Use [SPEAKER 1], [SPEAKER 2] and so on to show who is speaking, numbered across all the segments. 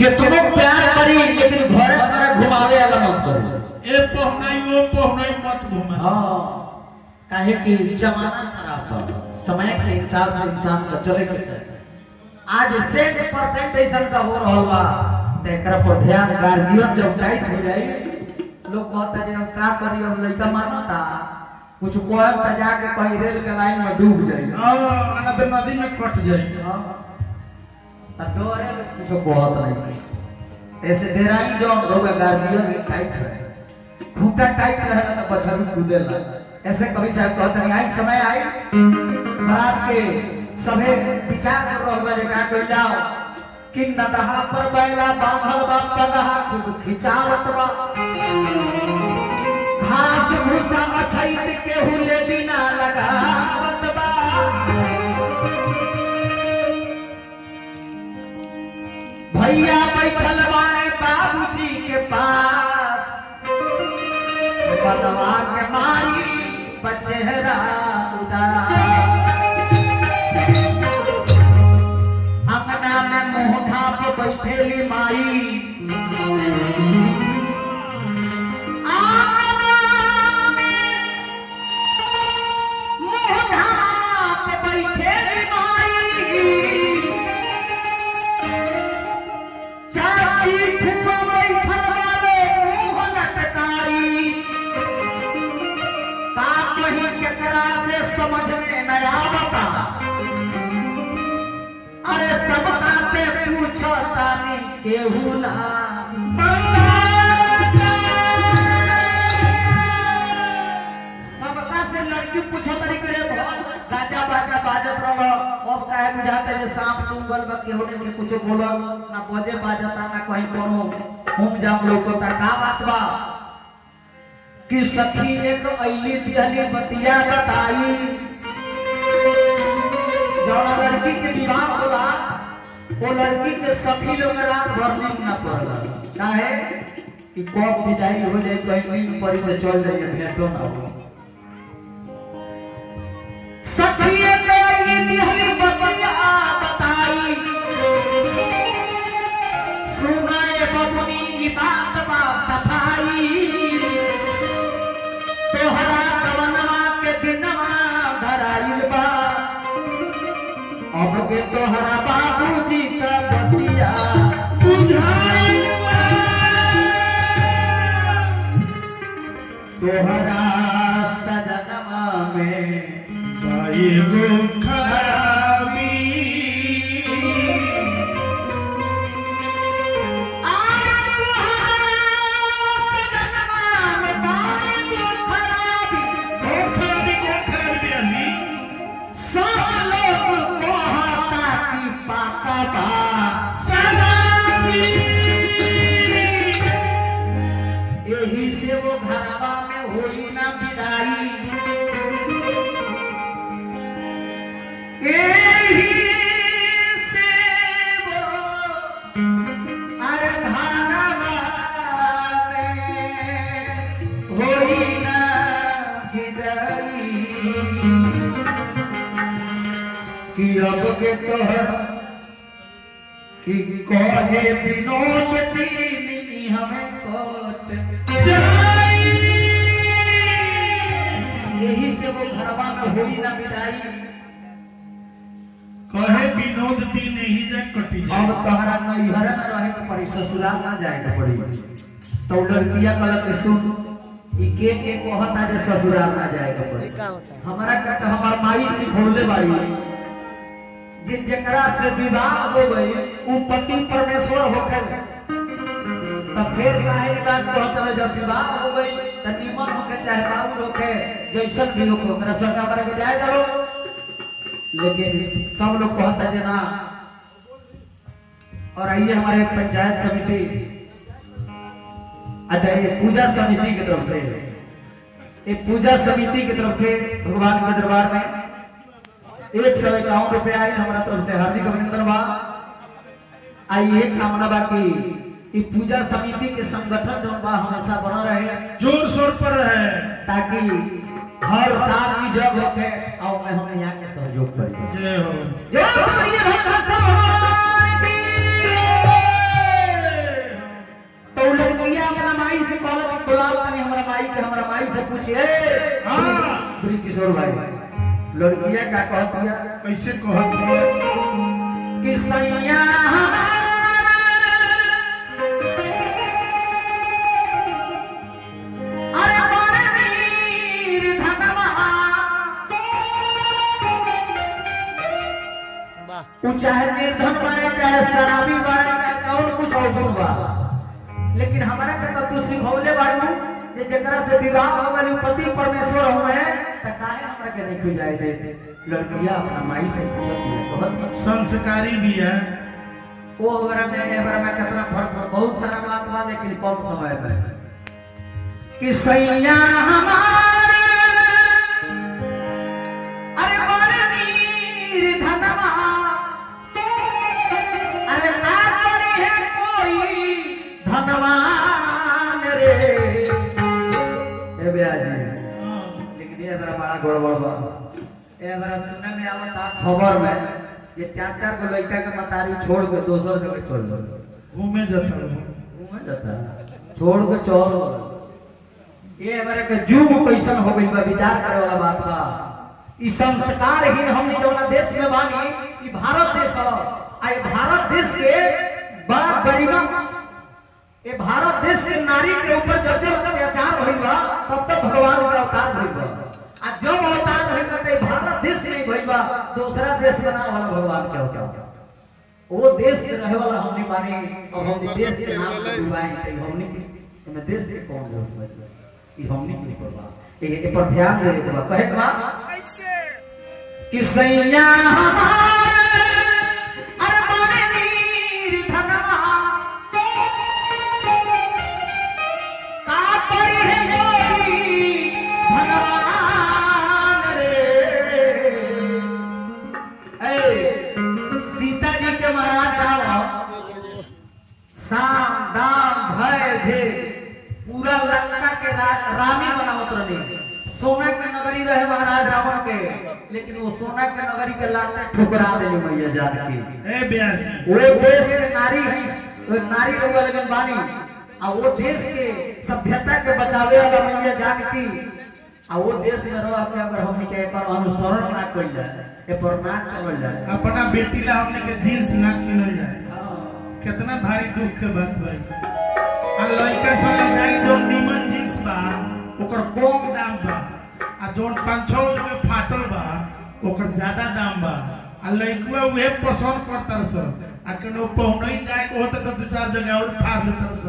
[SPEAKER 1] कितनो प्यार करी लेकिन घरे घरे घुमावे वाला मत करो।
[SPEAKER 2] ए पहुनाई वो पहुनाई मत घुमा।
[SPEAKER 1] हाँ काहे कि जमाना खराब बा, समय के हिसाब से इंसान का चले के चाहिए। आज 100% ऐसा का हो रहल बा त एकरा पर ध्यान गार्जियन जब टाइट हो जाई लोग कहता जे हम का करी, हम लइका मानता कुछ कोहम त जाके कहीं रेल के लाइन में डूब जाई।
[SPEAKER 2] हां ना तो नदी में कट जाई।
[SPEAKER 1] हां त डरे कुछ कहत नहीं। ऐसे डेराई जो लोग गार्जियन में टाइट रहे, खूंटा टाइट रहे ना तो बछरू कूदेला। ऐसे कवि साहब कहते हैं आई समय आई बारात के सभे विचार कर रहल बा जे का कइल जाओ कि नदहा पर बैला बांधल बा पगहा खूब खिंचावत बा घास भूसा अछैत के हुले बिना लगावत बा भैया बैठल बाड़े बाबूजी के पास बनवा के मारी बचेहरा उदास अंगना में मुंह ढाप बैठेली माई अंगना में मुंह ढाप बैठेली माई चाची फुआ बैठल बाबे मुंह लटकाई का कहीं केकरा से समझ में न आवता अरे सब बाते पूछो तानी केहू ना सबका से लड़की पूछो तारी करे भोल गाजा बाजा बाजत रहो अब काहे बुझाते जे सांप सुंगल बा केहू ने के कुछ बोलो ना बजे बाजता ना कहीं कोनो हम जाम लोकता का बात बा कि सखी एक अइली दिहली बतिया बताई जौन लड़की के विवाह होला वो लड़की के सखी लोग रात भर नींद न पड़ला काहे कि कब विदाई हो जाए कहीं नींद पड़ी तो चल जाइए भेंटो ना हो सखी एक अइली दिहली बतिया बताई सुनाए बबुनी बात बा सफाई तोहरा कवनवा के दिनवा धराइल बा अब के तोहरा बाबूजी का बतिया बुझाइल बा तोहरा सजनवा में
[SPEAKER 2] बाई गो खराबी
[SPEAKER 1] यही से वो घरवा में होई ना विदाई यही से वो अरे घरवा में होई ना विदाई कि अब के तोहर कि कहे विनोद दीनी हमें कोट जाई यही से वो घरवा में होई ना विदाई
[SPEAKER 2] कहे विनोद दी नहीं जा कटी जा
[SPEAKER 1] अब तोहरा नैहर में रहे के पड़ी ससुराल ना जाए के पड़ी तो लड़किया कल के सुन ई के कहता जे ससुराल ना जाए के पड़ी हमरा के तो हमर माई सिखौले बाड़ी जे जेकरा से विवाह हो गई उ पति परमेश्वर होखे तो फिर काहे बात कहत है जब विवाह हो गई त निमन होके चाहे बाबू होके जैसन भी होके ओकरा संग हमरा के जाए दरो लेकिन सब लोग कहता जे ना। और आइए हमारे पंचायत समिति अच्छा ये पूजा समिति की तरफ से पूजा समिति की तरफ से भगवान के दरबार में 151 रुपया आई हमारा तरफ से हार्दिक अभिनंदन बा। आइए कामना बा की पूजा समिति के संगठन जो बा हमेशा बना रहे
[SPEAKER 2] जोर शोर पर रहे
[SPEAKER 1] ताकि हर साल की जब होके और मैं हमें यहाँ के सहयोग करिए।
[SPEAKER 2] जय हो
[SPEAKER 1] जय हो भगवान की किशोर भाई लड़कियां क्या कहती है
[SPEAKER 2] कैसे कहती है
[SPEAKER 1] कि सैया अरे बड़े वीर धनवा वो चाहे निर्धन बने चाहे शराबी बने चाहे कौन कुछ और बा लेकिन हमारा के तो तू सिखौले बाड़ू जे जकरा से विवाह हो गइल पति परमेश्वर हुए त काहे हमरा के नहीं खुल जाए दे लड़कियां अपना माई से पूछती है बहुत
[SPEAKER 2] संस्कारी भी है
[SPEAKER 1] वो अगर मैं कितना फर्क बहुत सारा बात बा लेकिन कम समय में कि सैया हमारे अरे बड़े वीर धनवा अरे ना करे है कोई धनवान रे ए ब्याजी लेकिन ये बड़ा गड़बड़ बा ए बड़ा सुनने में आवता खबर में ये 4-4 गो लड़का के मतारी छोड़ के दोसर जगह चल गए
[SPEAKER 2] घूमे जाता
[SPEAKER 1] छोड़ के चल ये हमारे के जुग कैसन हो गई बा विचार करे वाला बात बा ई संस्कारहीन हमनी जौना देश में बानी ई भारत देश है आ ये भारत देश के बड़ा गरिमा ये भारत देश के नारी के ऊपर जब जब अत्याचार भइल बा तब तक भगवान का अवतार भइल बा आ जब अवतार भइल बा तो भारत देश नहीं भइल बा दूसरा देश बना वाला भगवान क्या होता वो देश के रहे वाला हमनी बानी और हम देश के नाम पे डुबाई ते हमनी के में देश के कौन दोस्त बा ई हमनी के परवा ए पर ध्यान देवे के बा कहे के बा कि सैया हमारे अरे बड़े वीर धनवा का परी है कोई भगवान रे ए सीता जी के महाराज राम साम दाम भय भेद पूरा लंका के रानी बनावत रहे सोना के नगरी रहे महाराज रावण के लेकिन वो सोना के नगरी के लाते ठुकरा देली मैया जानकी
[SPEAKER 2] ए ब्यासी
[SPEAKER 1] वो देश के नारी है नारी लोग लगन बानी आ वो देश के सभ्यता के बचावे वाला मैया जानकी आ वो देश में रह के अगर हमनी के एकर अनुसरण ना कइल जाए ए पर ना चलल जाए
[SPEAKER 2] अपना बेटी ला हमने के जींस ना किनल जाए कितना भारी दुख के बात भाई आ लड़का सब जाई जो निमन जींस बा ओकर कम दाम बा आ जोन 5-6 में फाटल बा ओकर ज्यादा दाम बा आ लड़कुआ उहे पसंद करतर स आ कनो पहुनई जाए को त 2-4 जगह और फाड़ लेतर स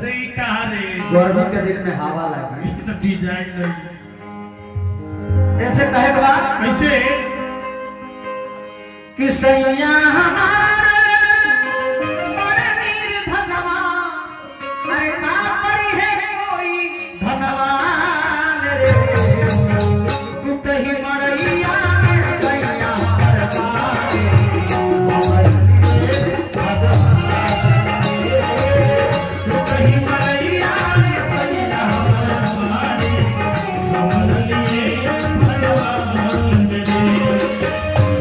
[SPEAKER 2] रे ई कहां रे
[SPEAKER 1] गर्मी के दिन में हवा लागी
[SPEAKER 2] ई तो डिजाइन नहीं
[SPEAKER 1] ऐसे कहे के बा
[SPEAKER 2] कैसे
[SPEAKER 1] कि सैया हमारे बड़े वीर धनवा अरे ना परी है कोई धनवान रे तू कहीं मरैया सैया हमारे तू कहीं मरैया सैया हमारे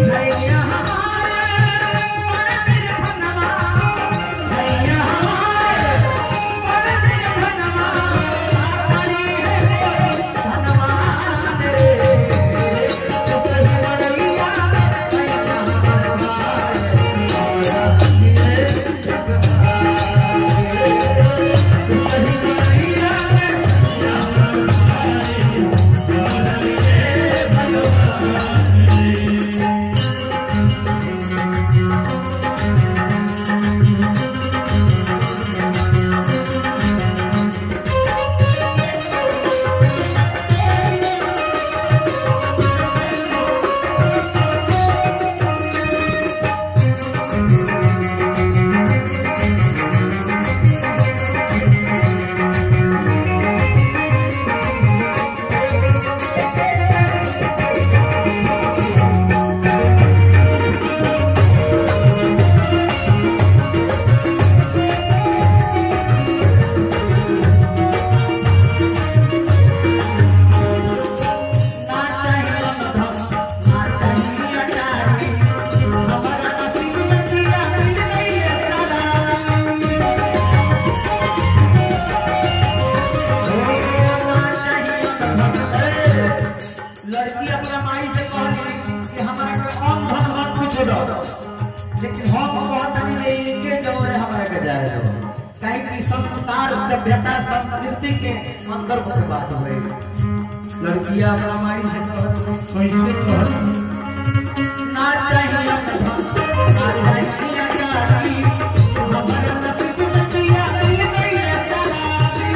[SPEAKER 1] सैया हमारे कहीं की संस्कार सभ्यता संस्कृति के अंदर कुछ बात हुई लड़कियां माई से
[SPEAKER 2] कैसे कहत
[SPEAKER 1] ना चाहिए ना चाहिए गाड़ी हमारे नसीब में दिया नहीं शराबी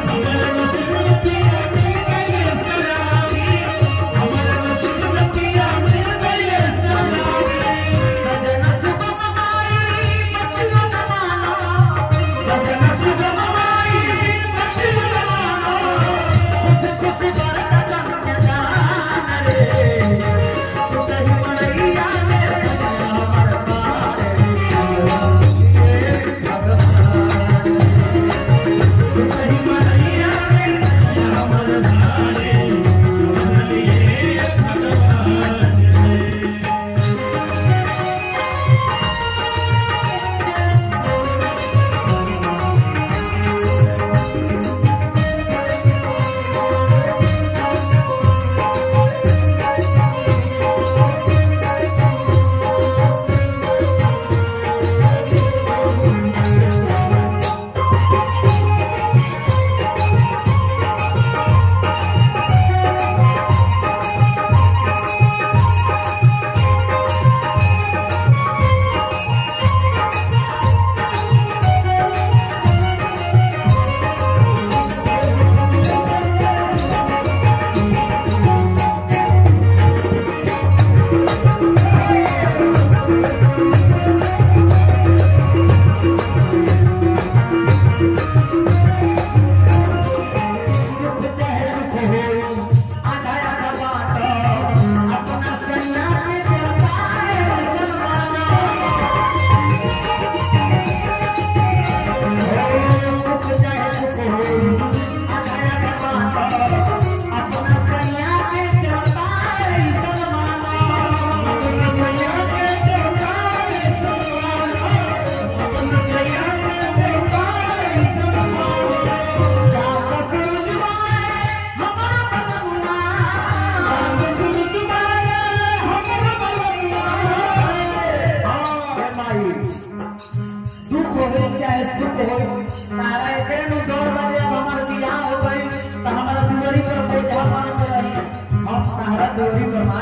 [SPEAKER 1] हमारे नसीब में दिया नहीं शराबी हमारे नसीब में दिया नहीं शराबी सजना सुबह माई मतियों न मानो सजना सुबह माई मतियों न मानो कुछ कुछ बात जाने जाना रे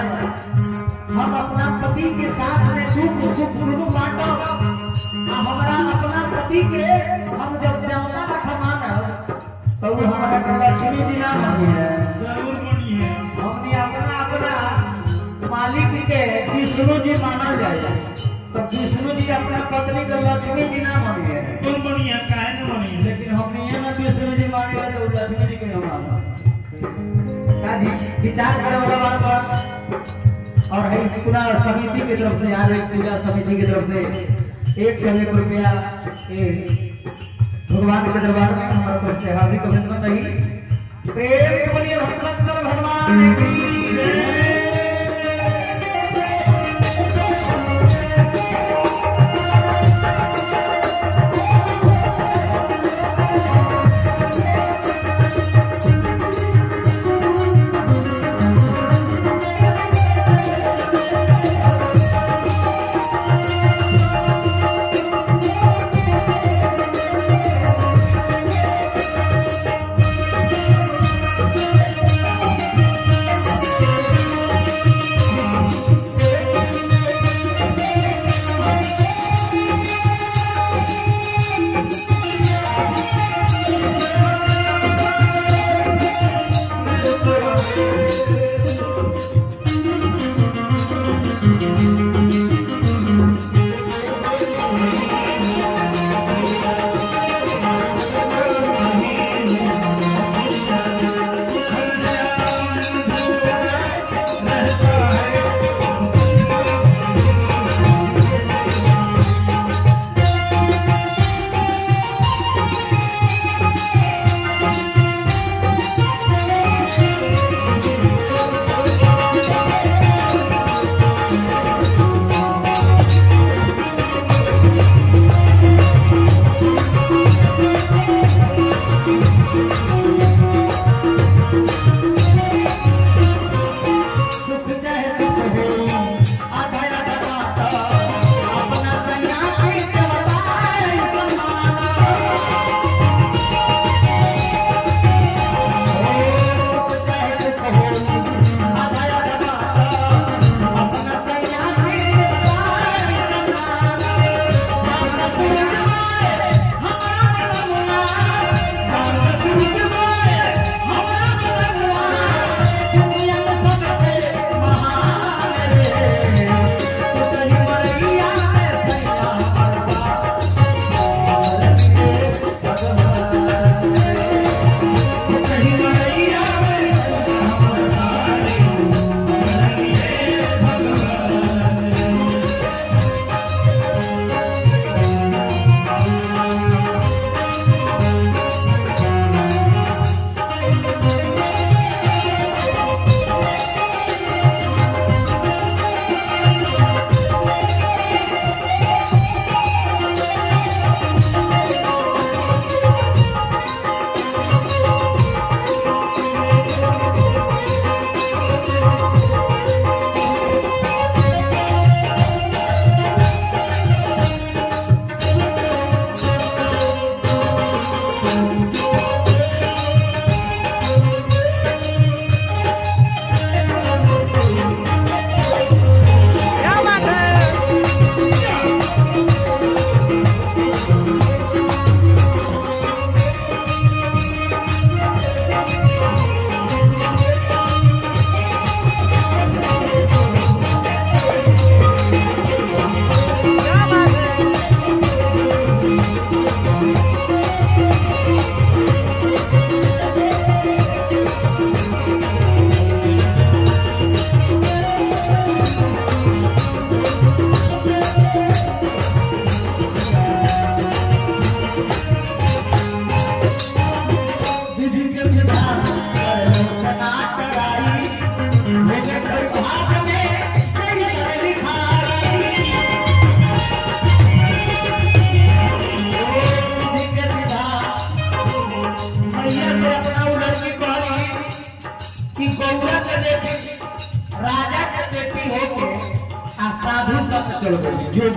[SPEAKER 1] हम अपना पति के साथ में दुख सुख दोनों बांटो हमारा अपना पति के हम जब देवता का खमाना तो वो हमारा लक्ष्मी जी ना मानिए
[SPEAKER 2] जरूर मानिए
[SPEAKER 1] हमने अपना मालिक के विष्णु जी माना जाए तो विष्णु जी अपना पत्नी को लक्ष्मी जी ना मानिए
[SPEAKER 2] तुम मानिए काहे न मानिए
[SPEAKER 1] लेकिन हमने ये ना विष्णु जी मानिए तो लक्ष्मी जी के हम मानो विचार करे वाला बात पर और है पूरा समिति की तरफ से आज एक पूजा समिति की तरफ से 101 रुपया भगवान के दरबार में हमारा तरफ से हार्दिक अभिनंदन रही प्रेम से बोलिए भगवान की जय।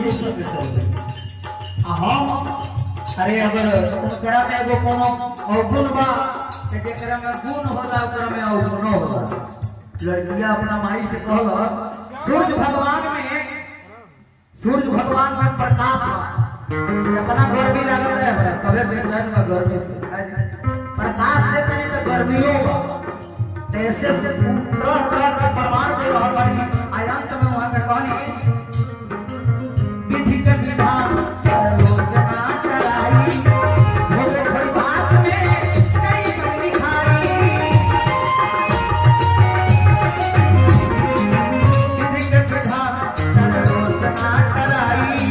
[SPEAKER 1] स्टेशन पे चल गई हम अरे अगर ओकरा में एगो कोनो अवगुण बा ते जेकरा में गुण होला ओकरा में अवगुण होला लड़कियां अपना माई से कहल सूर्य भगवान में प्रकाश बा कितना गर्मी लागत है हमरा सबे बेचैन बा गर्मी से प्रकाश देते नहीं तो गर्मियों बा ऐसे से तरह तरह के प्रमाण दे रहल बानी आयंत में वहां के कहानी विधि के विधान आलोचना कराई भोले कोई बात में कई सब लिखाई विधि के विधान आलोचना कराई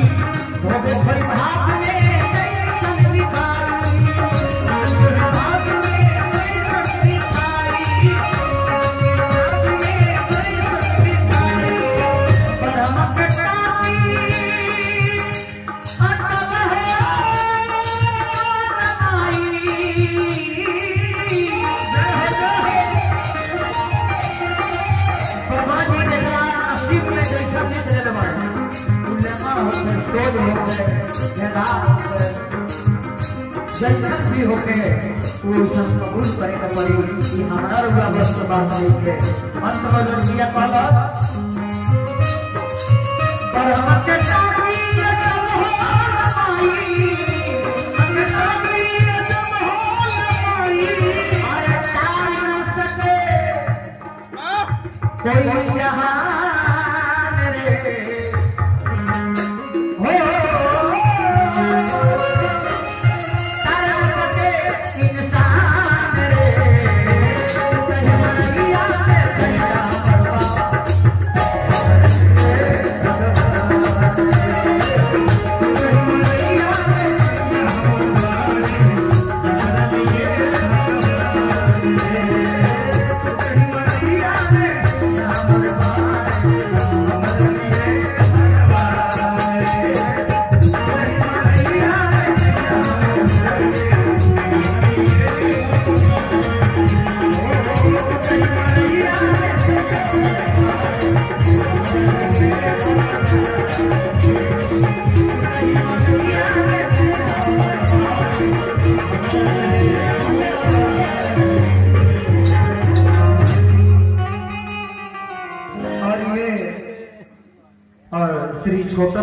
[SPEAKER 1] भोले कोई बात में कई सब लिखाई बात में कई सब लिखाई पर हम कटाई जैसा भी होके वो सब कबूल करे के पड़ी कि हमारा रुआ बस बात नहीं के अंत में लड़कियां कहला पर हम के चाबी जब हो माई हम के चाबी जब हो माई अरे टाल न सके कोई जहान रे हो इंसान रे कहिया से कहिया और श्री छोटा